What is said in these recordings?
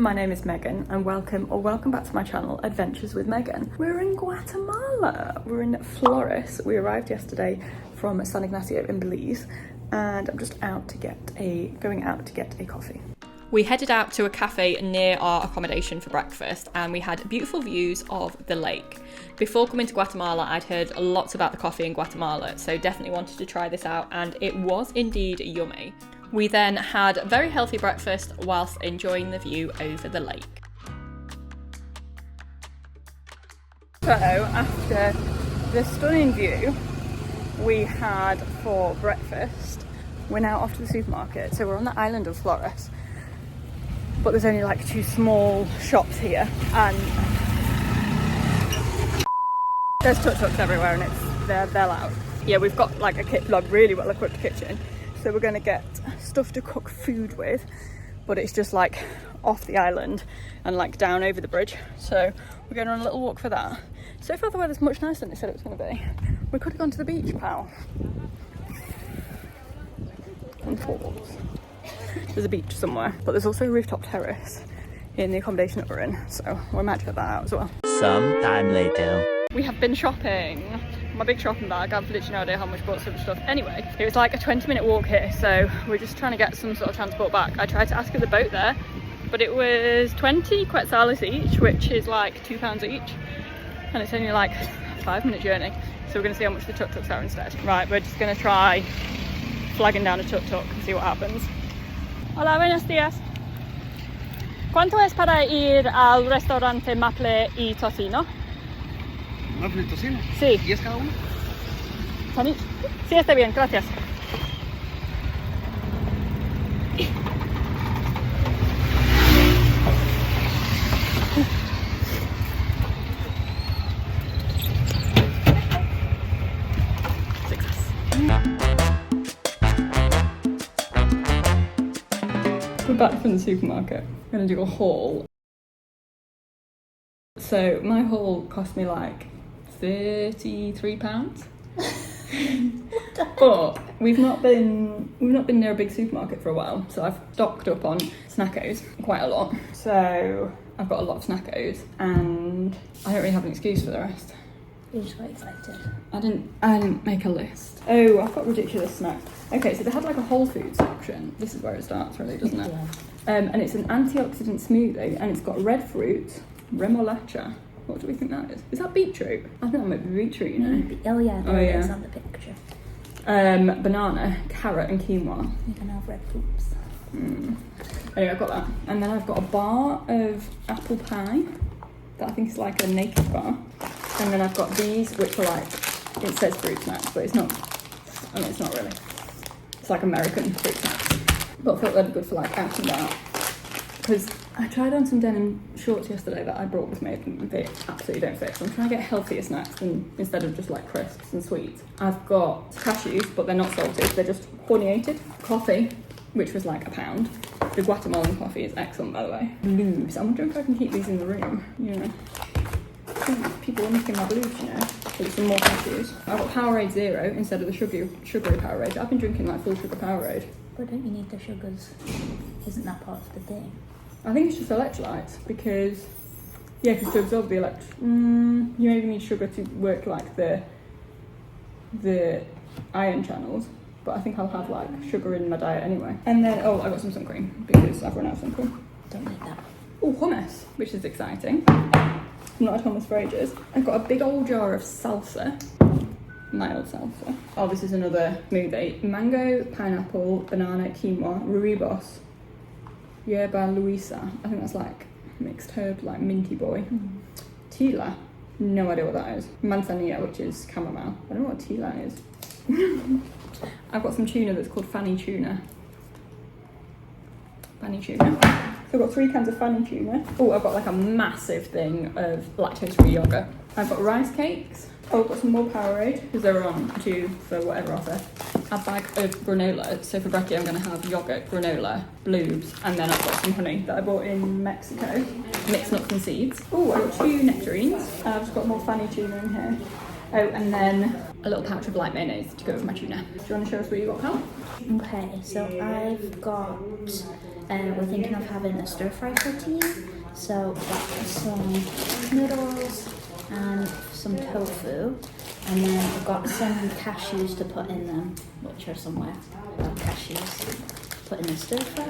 my name is Megan and welcome back to my channel, Adventures with Megan. We're in Guatemala, we're in Flores. We arrived yesterday from San Ignacio in Belize and I'm just going out to get a coffee. We headed out to a cafe near our accommodation for breakfast and we had beautiful views of the lake. Before coming to Guatemala, I'd heard lots about the coffee in Guatemala, so definitely wanted to try this out and it was indeed yummy. We then had a very healthy breakfast whilst enjoying the view over the lake. So after the stunning view we had for breakfast, we're now off to the supermarket. So we're on the island of Flores, but there's only like 2 small shops here and there's tuk-tuks everywhere and they're loud. Yeah, we've got like a really well equipped kitchen. So we're going to get stuff to cook food with, but it's just like off the island and like down over the bridge. So we're going on a little walk for that. So far the weather's much nicer than they said it was going to be. We could have gone to the beach, pal. And falls. There's a beach somewhere, but there's also a rooftop terrace in the accommodation that we're in. So we might check that out as well. Some time later. We have been shopping. My big shopping bag, I've literally no idea how much bought some stuff. Anyway, it was like a 20-minute walk here, so we're just trying to get some sort of transport back. I tried to ask for the boat there, but it was 20 quetzales each, which is like £2 each, and it's only like a 5-minute journey. So we're going to see how much the tuk-tuks are instead. Right, we're just going to try flagging down a tuk-tuk and see what happens. Hola, buenos días. ¿Cuánto es para ir al restaurante Maple y Tocino? ¿Maple y Tocino? Sí. ¿10 cada uno? Sí, está bien, gracias. We're back from the supermarket. I'm going to do a haul. So my haul cost me like £33. But we've not been near a big supermarket for a while, so I've stocked up on snackos quite a lot. So I've got a lot of snackos and I don't really have an excuse for the rest. You just got excited. I didn't make a list. Oh, I've got ridiculous snacks. Okay, so they had like a Whole Foods section. This is where it starts, really, doesn't it? Yeah. And it's an antioxidant smoothie and it's got red fruit, remolacha. What do we think that is? Is that beetroot? I think that might be beetroot, you know? Oh yeah, Oh, yeah. it's on the picture. Banana, carrot and quinoa. You can have red fruits. Anyway, I've got that. And then I've got a bar of apple pie that I think is like a naked bar. And then I've got these, which are like, it says fruit snacks, but it's not, I mean, it's not really. It's like American fruit snacks. But I thought they'd be good for like out and about. Because I tried on some denim shorts yesterday that I brought with me and they absolutely don't fit. So I'm trying to get healthier snacks instead of just like crisps and sweets. I've got cashews, but they're not salted. They're just horneated. Coffee, which was like £1. The Guatemalan coffee is excellent, by the way. Blues. I wonder if I can keep these in the room, you know. People are nicking my blues, you know. So some more cashews. I've got Powerade Zero instead of the sugary Powerade. I've been drinking like full sugar Powerade. But don't you need the sugars? Isn't that part of the thing? I think it's just electrolytes because to absorb the you maybe need sugar to work like the iron channels, but I think I'll have like sugar in my diet anyway. And then I got some sun cream because I've run out of sun cream. Don't need that. Oh, hummus, which is exciting. I've not had hummus for ages. I've got a big old jar of salsa. Mild salsa. Oh, this is another smoothie. Mango, pineapple, banana, quinoa, rooibos, yerba luisa. I think that's like mixed herb, like minty boy. Tila. No idea what that is. Manzanilla, which is chamomile. I don't know what tila is. I've got some tuna that's called fanny tuna. Fanny tuna. So I've got 3 cans of fanny tuna. Oh, I've got like a massive thing of lactose-free yogurt. I've got rice cakes. Oh, I've got some more Powerade because they were on 2 for whatever offer. A bag of granola. So for brekkie, I'm going to have yogurt, granola, blues, and then I've got some honey that I bought in Mexico. Mixed nuts and seeds. Oh, I've got 2 nectarines. I've just got more fanny tuna in here. Oh, and then a little pouch of light mayonnaise to go with my tuna. Do you want to show us what you got, pal? Okay, so I've got we're thinking of having a stir fry for tea. So we've got some noodles and some tofu, and then we've got some cashews to put in them, which are somewhere. Cashews put in the stir fry,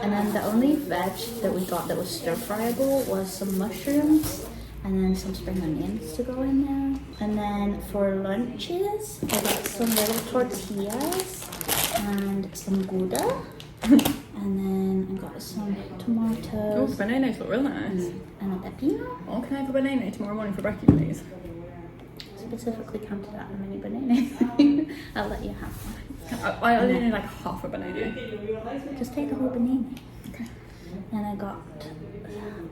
and then the only veg that we got that was stir fryable was some mushrooms, and then some spring onions to go in there. And then for lunches, I got some little tortillas and some gouda. And then I got some tomatoes. Oh, the bananas look real nice. And a pepino. Oh, can I have a banana tomorrow morning for breakfast, please? Specifically counted out how many bananas. I'll let you have one. I only need like half a banana. Just take the whole banana. Okay. And I got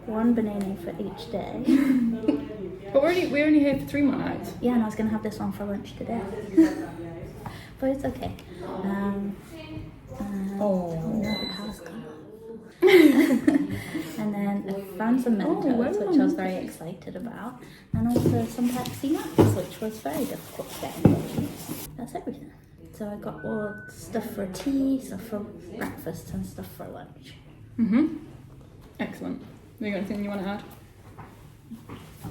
one banana for each day. But we're only here for 3 more nights. Yeah, and I was going to have this one for lunch today. But it's okay. Oh no, the power's gone off. And then I found some Mentos, which I was very excited about. And also some Pepsi Max, which was very difficult to get in. That's everything. So I got all stuff for tea, stuff for breakfast, and stuff for lunch. Excellent. Have you got anything you want to add?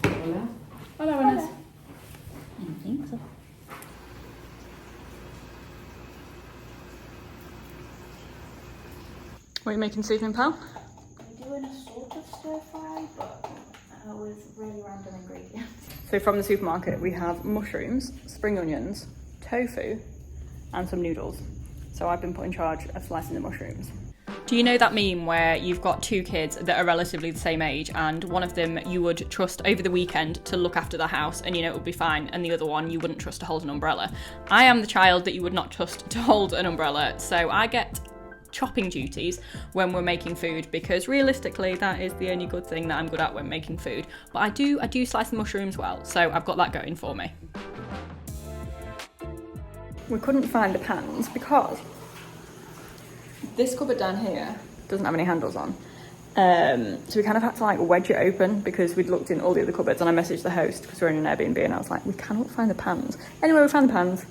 Hola. Hello, Ines. I don't think so. What are you making this evening, pal? I'm doing a sort of stir fry, but with really random ingredients. So from the supermarket, we have mushrooms, spring onions, tofu, and some noodles. So I've been put in charge of slicing the mushrooms. Do you know that meme where you've got 2 kids that are relatively the same age, and one of them you would trust over the weekend to look after the house and you know it would be fine, and the other one you wouldn't trust to hold an umbrella? I am the child that you would not trust to hold an umbrella, so I get chopping duties when we're making food, because realistically that is the only good thing that I'm good at when making food. But I do slice the mushrooms well, so I've got that going for me. We couldn't find the pans because this cupboard down here doesn't have any handles on. So we kind of had to like wedge it open because we'd looked in all the other cupboards, and I messaged the host because we're in an Airbnb, and I was like, we cannot find the pans. Anyway, we found the pans.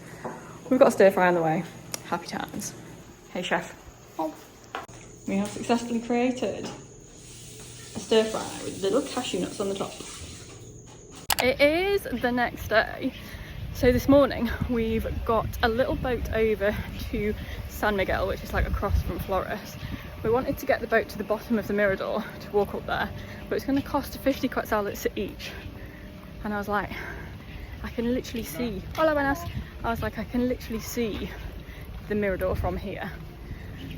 We've got a stir fry on the way. Happy times. Hey chef. Oh. We have successfully created a stir fry with little cashew nuts on the top. It is the next day. So this morning we've got a little boat over to San Miguel, which is like across from Flores. We wanted to get the boat to the bottom of the Mirador to walk up there, but it's going to cost 50 quetzales each. And I was like, I can literally see. Hola, buenas. I was like, I can literally see the Mirador from here.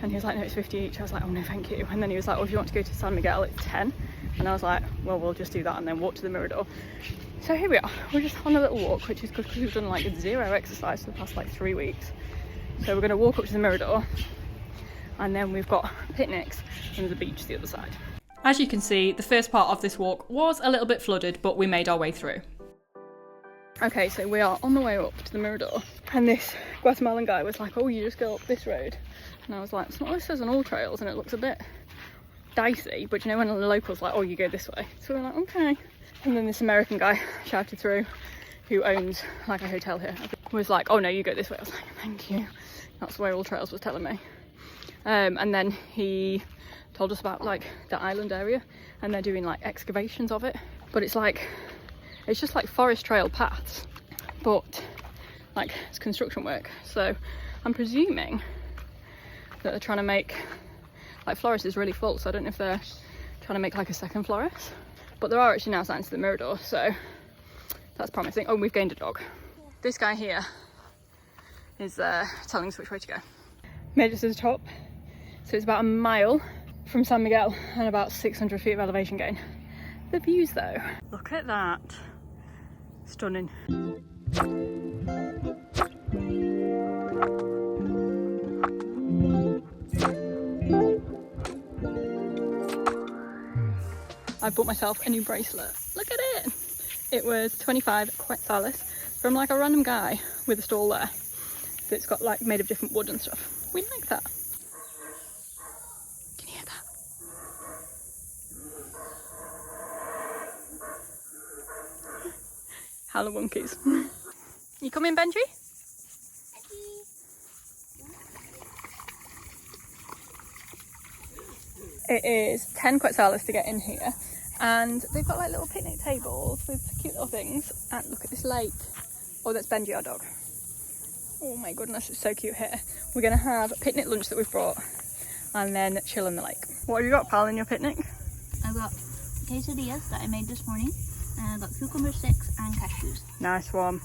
And he was like, no, it's 50 each. I was like, oh no, thank you. And then he was like, oh, if you want to go to San Miguel, it's 10. And I was like, well, we'll just do that and then walk to the Mirador. So here we are. We're just on a little walk, which is good because we've done like 0 exercise for the past like 3 weeks. So we're going to walk up to the Mirador, and then we've got picnics and the beach the other side. As you can see, the first part of this walk was a little bit flooded, but we made our way through. Okay, so we are on the way up to the Mirador, and this Guatemalan guy was like, oh, you just go up this road. And I was like, it's not what it says on all trails, and it looks a bit dicey, but you know when the locals like, oh, you go this way. So we're like, okay. And then this American guy shouted through, who owns like a hotel here, was like, oh no, you go this way. I was like, thank you. That's where all trails was telling me. And then he told us about like the island area, and they're doing like excavations of it. But it's like, it's just like forest trail paths, but like it's construction work. So I'm presuming that they're trying to make, like Flores is really full, so I don't know if they're trying to make like a second Flores. But there are actually now signs to the Mirador, so that's promising. Oh, we've gained a dog. This guy here is telling us which way to go. Made it to the top, so it's about a mile from San Miguel and about 600 feet of elevation gain. The views though, look at that, stunning. I bought myself a new bracelet. Look at it! It was 25 quetzales from like a random guy with a stall there that's got like made of different wood and stuff. We like that. Can you hear that? Hello monkeys. You coming, Benji? It is 10 quetzales to get in here, and they've got like little picnic tables with cute little things. And look at this lake. Oh, that's Benji, our dog. Oh my goodness, it's so cute here. We're gonna have picnic lunch that we've brought and then chill in the lake. What have you got, pal, in your picnic? I've got quesadillas that I made this morning, and I've got cucumber sticks and cashews. Nice one.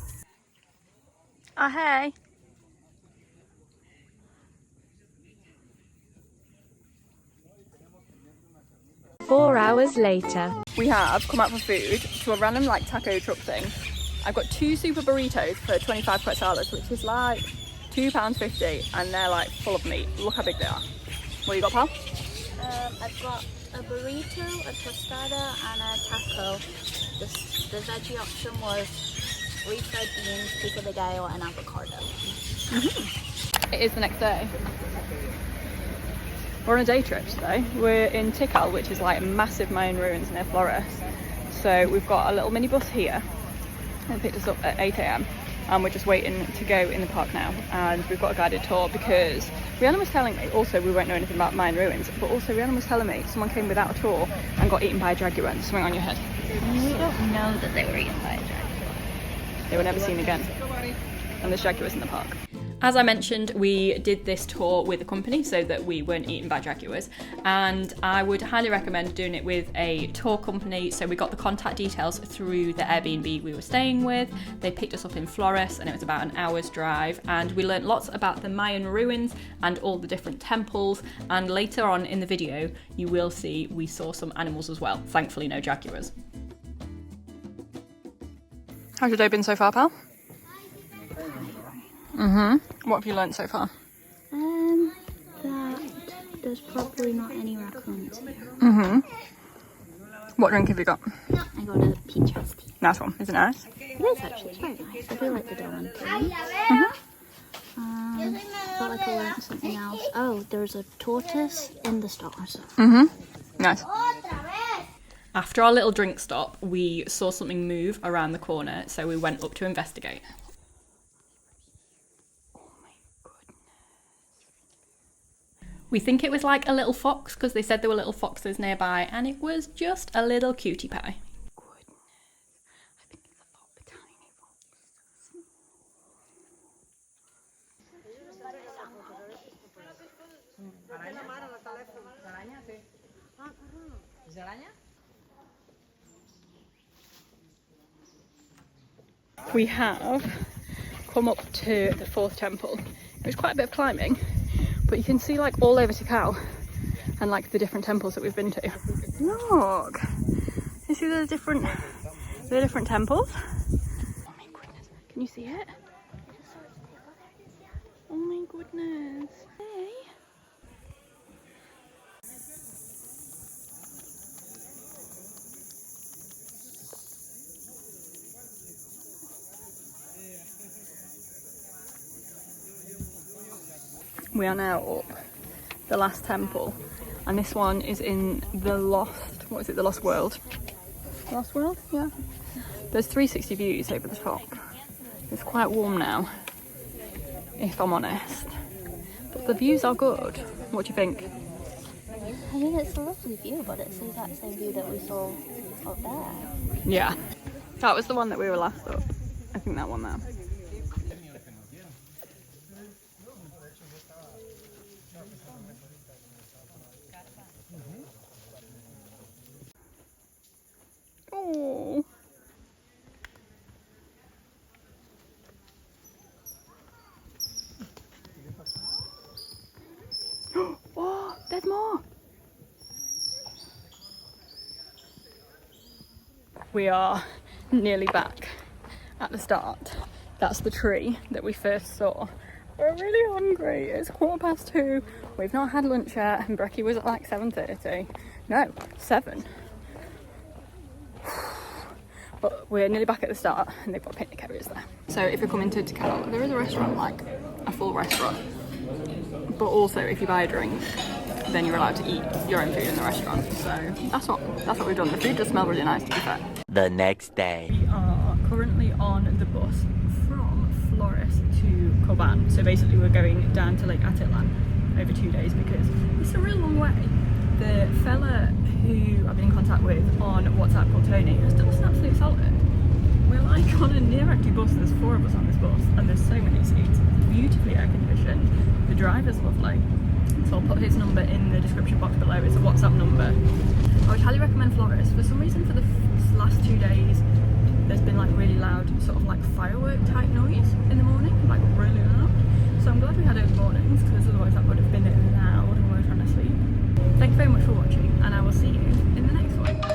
Oh, hey. 4 hours later. We have come out for food to a random like taco truck thing. I've got 2 super burritos for 25 quetzales, which is like £2.50, and they're like full of meat. Look how big they are. What you got, pal? I've got a burrito, a tostada, and a taco. The veggie option was refried beans, pico de gallo, and avocado. It is the next day. We're on a day trip today. We're in Tikal, which is like massive Mayan ruins near Flores. So we've got a little mini bus here and picked us up at 8 AM, and we're just waiting to go in the park now. And we've got a guided tour because Rhiannon was telling me, also we won't know anything about Mayan ruins, but also Rhiannon was telling me someone came without a tour and got eaten by a jaguar. There's something on your head. We don't know that they were eaten by a jaguar. They were never seen again. And there's jaguars in the park. As I mentioned, we did this tour with a company so that we weren't eaten by jaguars, and I would highly recommend doing it with a tour company. So we got the contact details through the Airbnb we were staying with. They picked us up in Flores and it was about an hour's drive, and we learnt lots about the Mayan ruins and all the different temples, and later on in the video you will see we saw some animals as well. Thankfully no jaguars. How's your day been so far, pal? What have you learnt so far? That there's probably not any raccoons here. What drink have you got? I got a peach iced tea. Nice one. Is it nice? It is actually, it's very nice. I do like the Dawn tea. Felt like I learned something else. Oh, there's a tortoise in the stars. Nice. After our little drink stop, we saw something move around the corner, so we went up to investigate. We think it was like a little fox because they said there were little foxes nearby, and it was just a little cutie pie. Goodness, I think it's a fox, tiny fox. We have come up to the 4th temple. It was quite a bit of climbing, but you can see like all over Tikal and like the different temples that we've been to. Look, you see the different temples. Oh my goodness, can you see it? Oh my goodness. Hey. We are now up the last temple, and this one is in the lost, what is it, the Lost World? Lost World? Yeah. There's 360 views over the top. It's quite warm now, if I'm honest. But the views are good. What do you think? I mean, it's a lovely view, but it's the exact same view that we saw up there. Yeah. That was the one that we were last up. I think that one there. Oh. Oh, there's more. We are nearly back at the start. That's the tree that we first saw. We're really hungry. It's 2:15. We've not had lunch yet, and brekkie was at like 7:30. No, 7. But we're nearly back at the start, and they've got picnic areas there. So if you're coming to Tikal, there is a restaurant, like a full restaurant. But also, if you buy a drink, then you're allowed to eat your own food in the restaurant. So that's what we've done. The food does smell really nice, to be fair. The next day. We are currently on the bus from Flores to Coban. So basically we're going down to Lake Atitlan over 2 days because it's a real long way. The fella who I've been in contact with on WhatsApp called Tony has done us an absolute salto. We're like on a near empty bus, there's 4 of us on this bus and there's so many seats, beautifully air conditioned, the driver's lovely. So I'll put his number in the description box below, it's a WhatsApp number. I would highly recommend Flores. For some reason for the last 2 days there's been like really loud sort of like firework type noise in the morning, like really loud. So I'm glad we had early mornings because otherwise that would have been loud when we were trying to sleep. Thank you very much for watching and I will see you in the next one.